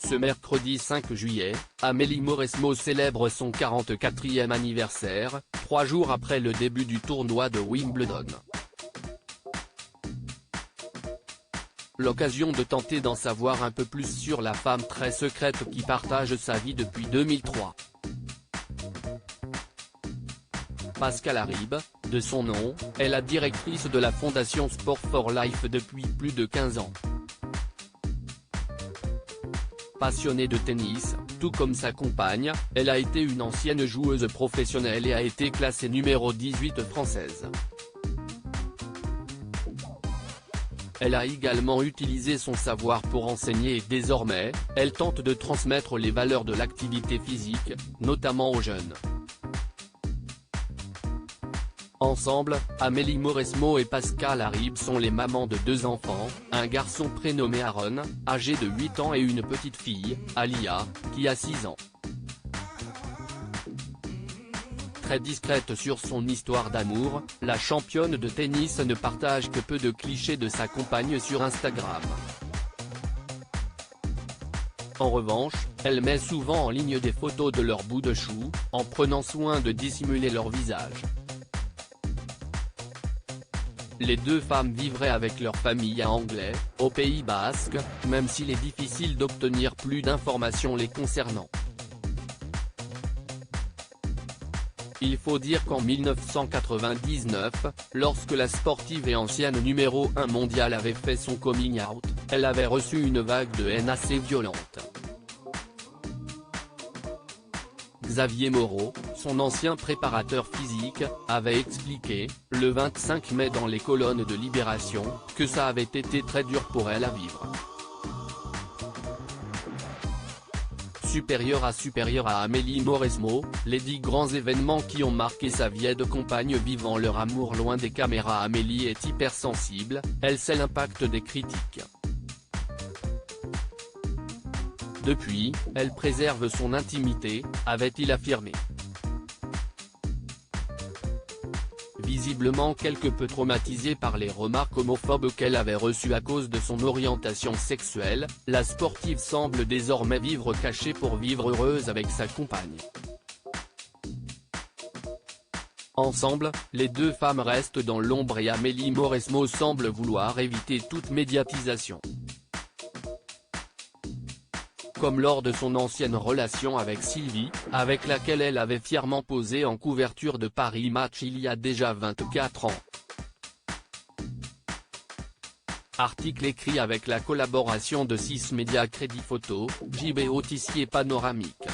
Ce mercredi 5 juillet, Amélie Mauresmo célèbre son 44e anniversaire, 3 jours après le début du tournoi de Wimbledon. L'occasion de tenter d'en savoir un peu plus sur la femme très secrète qui partage sa vie depuis 2003. Pascal Harib, de son nom, est la directrice de la fondation Sport for Life depuis plus de 15 ans. Passionnée de tennis, tout comme sa compagne, elle a été une ancienne joueuse professionnelle et a été classée numéro 18 française. Elle a également utilisé son savoir pour enseigner et désormais, elle tente de transmettre les valeurs de l'activité physique, notamment aux jeunes. Ensemble, Amélie Mauresmo et Pascal Harib sont les mamans de 2 enfants, un garçon prénommé Aaron, âgé de 8 ans et une petite fille, Alia, qui a 6 ans. Très discrète sur son histoire d'amour, la championne de tennis ne partage que peu de clichés de sa compagne sur Instagram. En revanche, elle met souvent en ligne des photos de leur bout de chou, en prenant soin de dissimuler leur visage. Les 2 femmes vivraient avec leur famille à Anglet, au Pays Basque, même s'il est difficile d'obtenir plus d'informations les concernant. Il faut dire qu'en 1999, lorsque la sportive et ancienne numéro 1 mondiale avait fait son coming out, elle avait reçu une vague de haine assez violente. Xavier Moreau, son ancien préparateur physique, avait expliqué, le 25 mai dans les colonnes de Libération, que ça avait été très dur pour elle à vivre. Supérieure à Amélie Mauresmo, les 10 grands événements qui ont marqué sa vie de compagne vivant leur amour loin des caméras. Amélie est hypersensible, elle sait l'impact des critiques. Depuis, elle préserve son intimité, avait-il affirmé. Visiblement quelque peu traumatisée par les remarques homophobes qu'elle avait reçues à cause de son orientation sexuelle, la sportive semble désormais vivre cachée pour vivre heureuse avec sa compagne. Ensemble, les 2 femmes restent dans l'ombre et Amélie Mauresmo semble vouloir éviter toute médiatisation. Comme lors de son ancienne relation avec Sylvie, avec laquelle elle avait fièrement posé en couverture de Paris Match il y a déjà 24 ans. Article écrit avec la collaboration de 6 médias Crédit Photo, JB Tissier Panoramique.